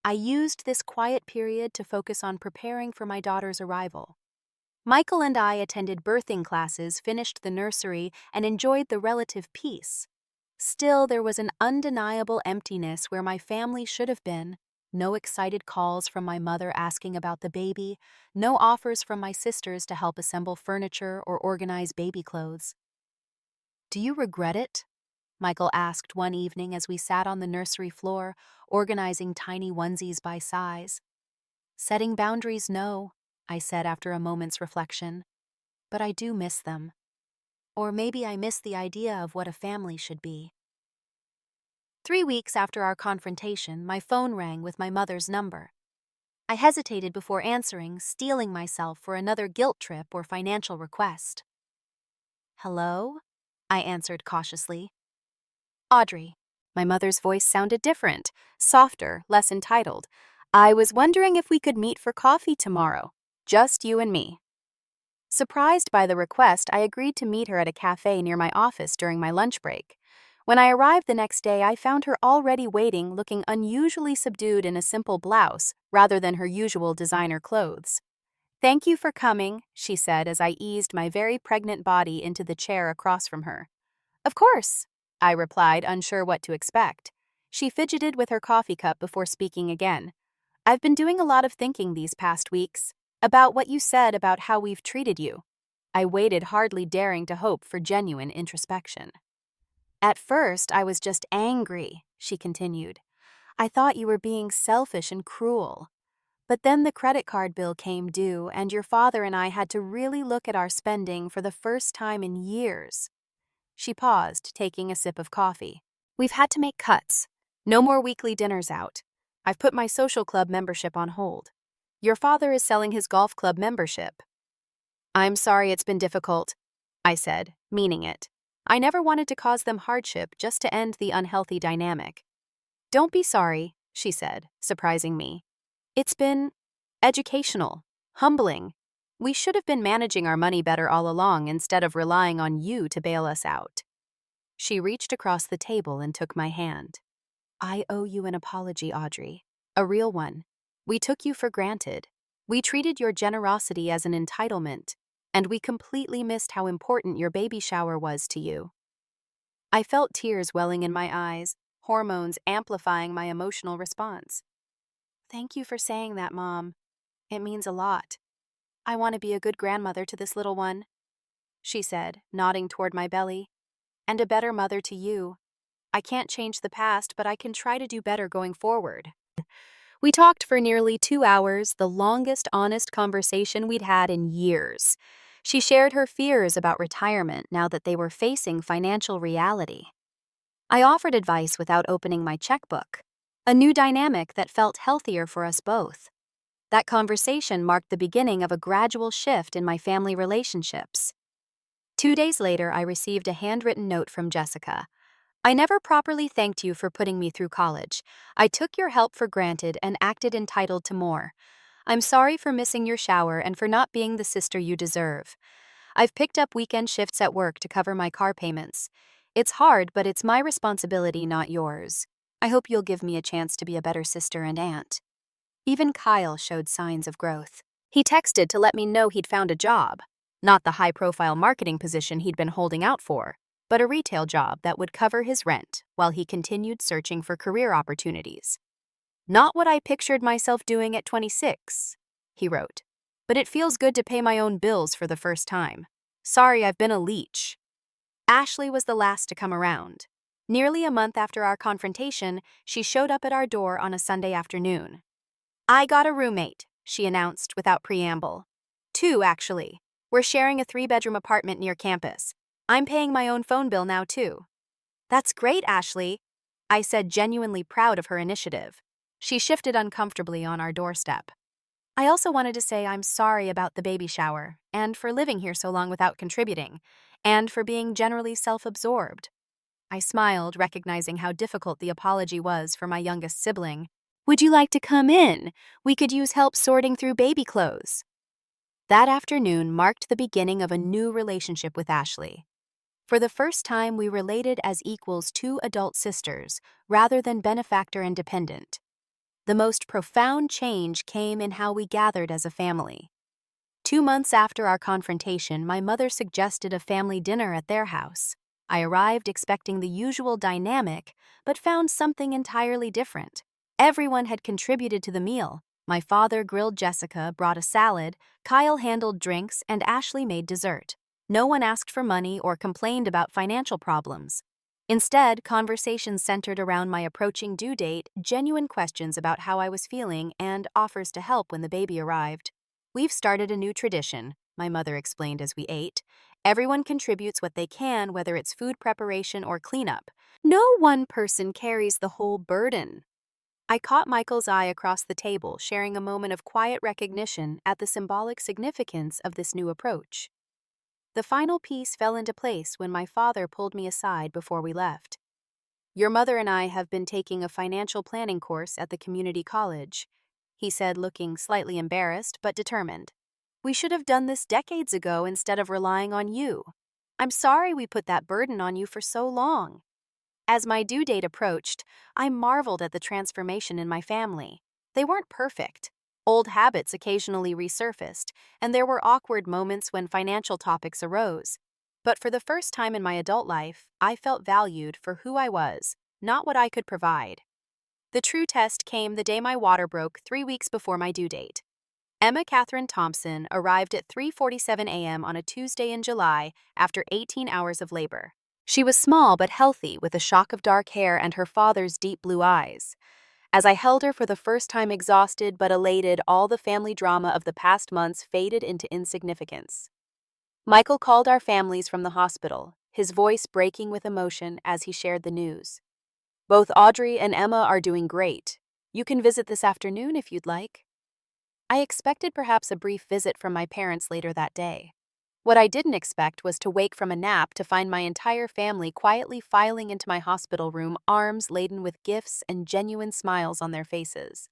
I used this quiet period to focus on preparing for my daughter's arrival. Michael and I attended birthing classes, finished the nursery, and enjoyed the relative peace. Still, there was an undeniable emptiness where my family should have been. No excited calls from my mother asking about the baby, no offers from my sisters to help assemble furniture or organize baby clothes. "Do you regret it?" Michael asked one evening as we sat on the nursery floor, organizing tiny onesies by size. "Setting boundaries, no," I said after a moment's reflection. "But I do miss them. Or maybe I miss the idea of what a family should be." 3 weeks after our confrontation, my phone rang with my mother's number. I hesitated before answering, steeling myself for another guilt trip or financial request. "Hello?" I answered cautiously. "Audrey." My mother's voice sounded different, softer, less entitled. "I was wondering if we could meet for coffee tomorrow. Just you and me." Surprised by the request, I agreed to meet her at a cafe near my office during my lunch break. When I arrived the next day, I found her already waiting, looking unusually subdued in a simple blouse rather than her usual designer clothes. "Thank you for coming," she said as I eased my very pregnant body into the chair across from her. "Of course," I replied, unsure what to expect. She fidgeted with her coffee cup before speaking again. "I've been doing a lot of thinking these past weeks about what you said about how we've treated you." I waited, hardly daring to hope for genuine introspection. "At first, I was just angry," she continued. "I thought you were being selfish and cruel. But then the credit card bill came due, and your father and I had to really look at our spending for the first time in years." She paused, taking a sip of coffee. "We've had to make cuts. No more weekly dinners out. I've put my social club membership on hold. Your father is selling his golf club membership." "I'm sorry it's been difficult," I said, meaning it. I never wanted to cause them hardship, just to end the unhealthy dynamic. "Don't be sorry," she said, surprising me. "It's been educational, humbling. We should have been managing our money better all along instead of relying on you to bail us out." She reached across the table and took my hand. "I owe you an apology, Audrey. A real one. We took you for granted. We treated your generosity as an entitlement, and we completely missed how important your baby shower was to you." I felt tears welling in my eyes, hormones amplifying my emotional response. "Thank you for saying that, Mom. It means a lot. I want to be a good grandmother to this little one," she said, nodding toward my belly. "And a better mother to you. I can't change the past, but I can try to do better going forward." We talked for nearly 2 hours, the longest honest conversation we'd had in years. She shared her fears about retirement now that they were facing financial reality. I offered advice without opening my checkbook, a new dynamic that felt healthier for us both. That conversation marked the beginning of a gradual shift in my family relationships. 2 days later, I received a handwritten note from Jessica. "I never properly thanked you for putting me through college. I took your help for granted and acted entitled to more. I'm sorry for missing your shower and for not being the sister you deserve. I've picked up weekend shifts at work to cover my car payments. It's hard, but it's my responsibility, not yours. I hope you'll give me a chance to be a better sister and aunt." Even Kyle showed signs of growth. He texted to let me know he'd found a job, not the high-profile marketing position he'd been holding out for, but a retail job that would cover his rent while he continued searching for career opportunities. "Not what I pictured myself doing at 26, he wrote, "but it feels good to pay my own bills for the first time. Sorry I've been a leech." Ashley was the last to come around. Nearly a month after our confrontation, she showed up at our door on a Sunday afternoon. "I got a roommate," she announced without preamble. "Two, actually. We're sharing a 3-bedroom apartment near campus. I'm paying my own phone bill now, too." "That's great, Ashley," I said, genuinely proud of her initiative. She shifted uncomfortably on our doorstep. "I also wanted to say I'm sorry about the baby shower, and for living here so long without contributing, and for being generally self-absorbed." I smiled, recognizing how difficult the apology was for my youngest sibling. "Would you like to come in? We could use help sorting through baby clothes." That afternoon marked the beginning of a new relationship with Ashley. For the first time, we related as equals two adult sisters, rather than benefactor and dependent. The most profound change came in how we gathered as a family. 2 months after our confrontation, my mother suggested a family dinner at their house. I arrived expecting the usual dynamic, but found something entirely different. Everyone had contributed to the meal. My father grilled Jessica, brought a salad, Kyle handled drinks, and Ashley made dessert. No one asked for money or complained about financial problems. Instead, conversations centered around my approaching due date, genuine questions about how I was feeling, and offers to help when the baby arrived. "We've started a new tradition," my mother explained as we ate. "Everyone contributes what they can, whether it's food preparation or cleanup. No one person carries the whole burden." I caught Michael's eye across the table, sharing a moment of quiet recognition at the symbolic significance of this new approach. The final piece fell into place when my father pulled me aside before we left. "Your mother and I have been taking a financial planning course at the community college," he said, looking slightly embarrassed but determined. "We should have done this decades ago instead of relying on you. I'm sorry we put that burden on you for so long." As my due date approached, I marveled at the transformation in my family. They weren't perfect. Old habits occasionally resurfaced, and there were awkward moments when financial topics arose. But for the first time in my adult life, I felt valued for who I was, not what I could provide. The true test came the day my water broke 3 weeks before my due date. Emma Catherine Thompson arrived at 3:47 a.m. on a Tuesday in July after 18 hours of labor. She was small but healthy, with a shock of dark hair and her father's deep blue eyes. As I held her for the first time, exhausted but elated, all the family drama of the past months faded into insignificance. Michael called our families from the hospital, his voice breaking with emotion as he shared the news. "Both Audrey and Emma are doing great. You can visit this afternoon if you'd like." I expected perhaps a brief visit from my parents later that day. What I didn't expect was to wake from a nap to find my entire family quietly filing into my hospital room, arms laden with gifts and genuine smiles on their faces.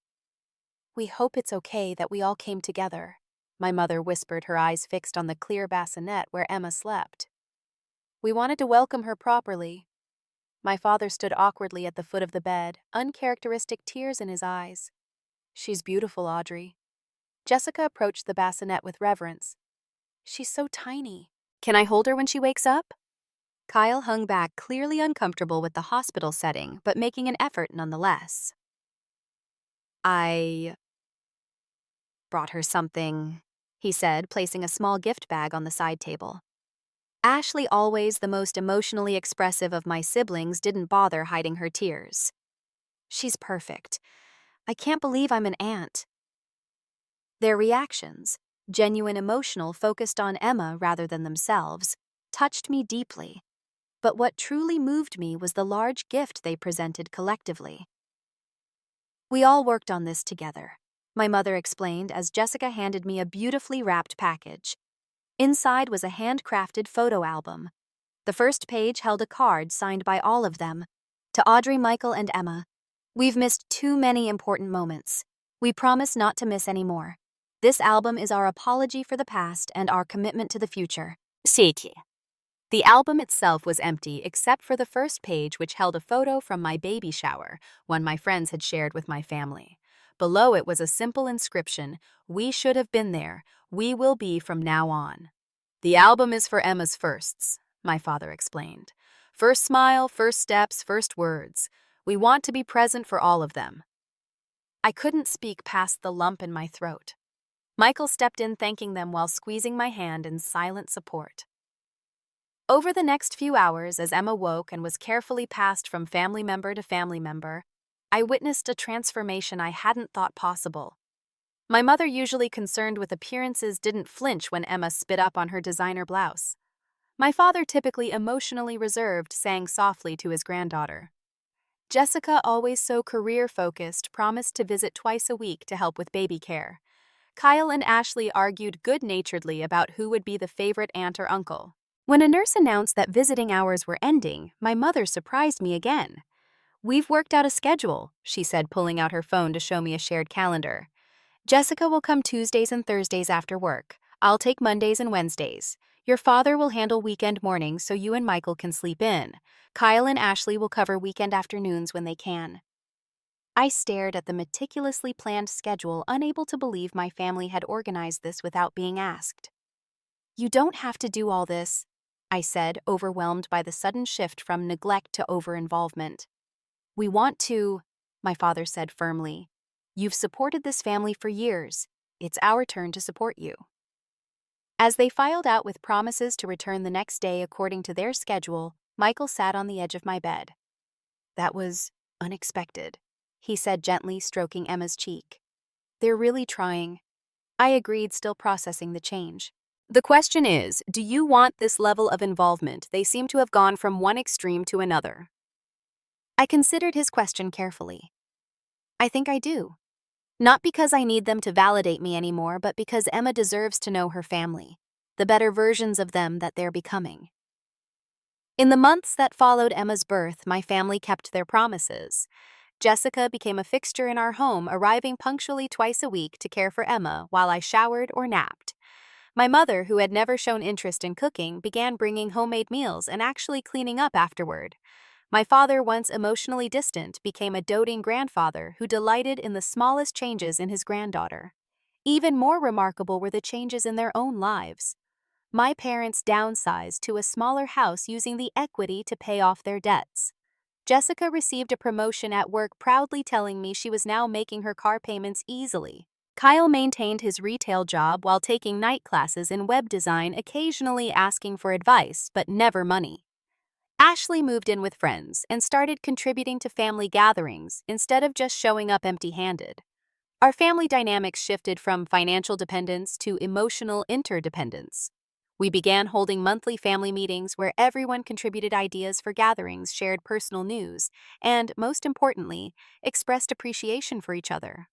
"We hope it's okay that we all came together," my mother whispered, her eyes fixed on the clear bassinet where Emma slept. "We wanted to welcome her properly." My father stood awkwardly at the foot of the bed, uncharacteristic tears in his eyes. "She's beautiful, Audrey." Jessica approached the bassinet with reverence. "She's so tiny. Can I hold her when she wakes up?" Kyle hung back, clearly uncomfortable with the hospital setting, but making an effort nonetheless. "I brought her something," he said, placing a small gift bag on the side table. Ashley, always the most emotionally expressive of my siblings, didn't bother hiding her tears. "She's perfect. I can't believe I'm an aunt." Their reactions, genuine emotional, focused on Emma rather than themselves, touched me deeply. But what truly moved me was the large gift they presented collectively. "We all worked on this together," my mother explained as Jessica handed me a beautifully wrapped package. Inside was a handcrafted photo album. The first page held a card signed by all of them. "To Audrey, Michael, and Emma, we've missed too many important moments. We promise not to miss any more. This album is our apology for the past and our commitment to the future. Seti." The album itself was empty except for the first page, which held a photo from my baby shower, one my friends had shared with my family. Below it was a simple inscription: "We should have been there. We will be from now on." "The album is for Emma's firsts," my father explained. "First smile, first steps, first words. We want to be present for all of them." I couldn't speak past the lump in my throat. Michael stepped in, thanking them while squeezing my hand in silent support. Over the next few hours, as Emma woke and was carefully passed from family member to family member, I witnessed a transformation I hadn't thought possible. My mother, usually concerned with appearances, didn't flinch when Emma spit up on her designer blouse. My father, typically emotionally reserved, sang softly to his granddaughter. Jessica, always so career-focused, promised to visit twice a week to help with baby care. Kyle and Ashley argued good-naturedly about who would be the favorite aunt or uncle. When a nurse announced that visiting hours were ending, my mother surprised me again. "We've worked out a schedule," she said, pulling out her phone to show me a shared calendar. "Jessica will come Tuesdays and Thursdays after work. I'll take Mondays and Wednesdays. Your father will handle weekend mornings so you and Michael can sleep in. Kyle and Ashley will cover weekend afternoons when they can." I stared at the meticulously planned schedule, unable to believe my family had organized this without being asked. "You don't have to do all this," I said, overwhelmed by the sudden shift from neglect to over-involvement. "We want to," my father said firmly. "You've supported this family for years. It's our turn to support you." As they filed out with promises to return the next day according to their schedule, Michael sat on the edge of my bed. "That was unexpected," he said gently, stroking Emma's cheek. "They're really trying." I agreed, still processing the change. "The question is, do you want this level of involvement? They seem to have gone from one extreme to another." I considered his question carefully. "I think I do. Not because I need them to validate me anymore, but because Emma deserves to know her family, the better versions of them that they're becoming." In the months that followed Emma's birth, my family kept their promises. Jessica became a fixture in our home, arriving punctually twice a week to care for Emma while I showered or napped. My mother, who had never shown interest in cooking, began bringing homemade meals and actually cleaning up afterward. My father, once emotionally distant, became a doting grandfather who delighted in the smallest changes in his granddaughter. Even more remarkable were the changes in their own lives. My parents downsized to a smaller house using the equity to pay off their debts. Jessica received a promotion at work, proudly telling me she was now making her car payments easily. Kyle maintained his retail job while taking night classes in web design, occasionally asking for advice, but never money. Ashley moved in with friends and started contributing to family gatherings instead of just showing up empty-handed. Our family dynamics shifted from financial dependence to emotional interdependence. We began holding monthly family meetings where everyone contributed ideas for gatherings, shared personal news, and, most importantly, expressed appreciation for each other.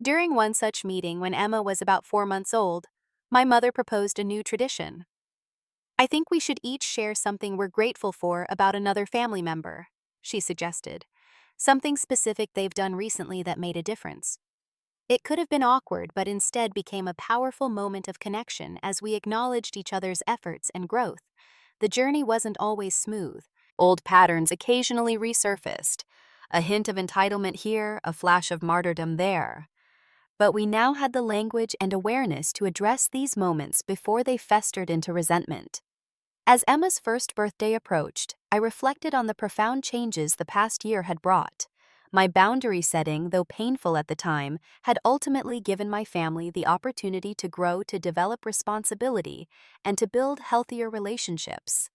During one such meeting, when Emma was about 4 months old, my mother proposed a new tradition. "I think we should each share something we're grateful for about another family member," she suggested. "Something specific they've done recently that made a difference." It could have been awkward, but instead became a powerful moment of connection as we acknowledged each other's efforts and growth. The journey wasn't always smooth. Old patterns occasionally resurfaced. A hint of entitlement here, a flash of martyrdom there. But we now had the language and awareness to address these moments before they festered into resentment. As Emma's first birthday approached, I reflected on the profound changes the past year had brought. My boundary setting, though painful at the time, had ultimately given my family the opportunity to grow, to develop responsibility, and to build healthier relationships.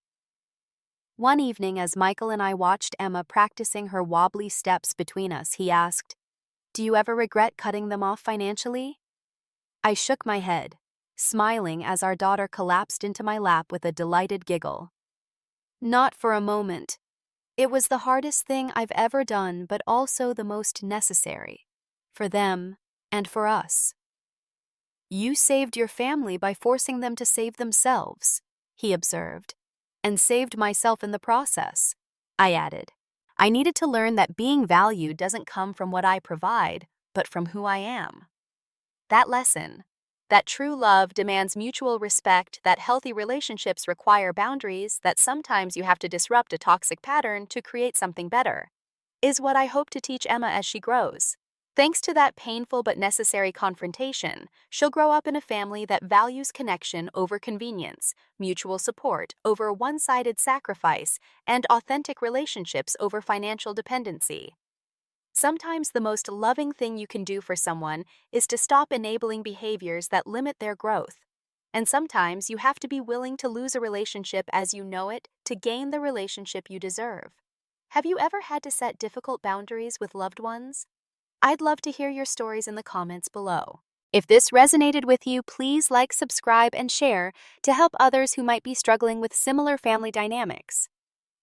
One evening, as Michael and I watched Emma practicing her wobbly steps between us, he asked, "Do you ever regret cutting them off financially?" I shook my head, smiling as our daughter collapsed into my lap with a delighted giggle. "Not for a moment. It was the hardest thing I've ever done, but also the most necessary. For them and for us." "You saved your family by forcing them to save themselves," he observed, "and saved myself in the process," I added. I needed to learn that being valued doesn't come from what I provide, but from who I am. That lesson, that true love demands mutual respect, that healthy relationships require boundaries, that sometimes you have to disrupt a toxic pattern to create something better, is what I hope to teach Emma as she grows. Thanks to that painful but necessary confrontation, she'll grow up in a family that values connection over convenience, mutual support over one-sided sacrifice, and authentic relationships over financial dependency. Sometimes the most loving thing you can do for someone is to stop enabling behaviors that limit their growth. And sometimes you have to be willing to lose a relationship as you know it to gain the relationship you deserve. Have you ever had to set difficult boundaries with loved ones? I'd love to hear your stories in the comments below. If this resonated with you, please like, subscribe, and share to help others who might be struggling with similar family dynamics.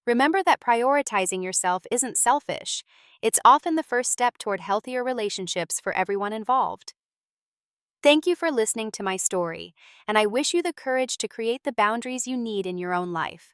Remember that prioritizing yourself isn't selfish. It's often the first step toward healthier relationships for everyone involved. Thank you for listening to my story, and I wish you the courage to create the boundaries you need in your own life.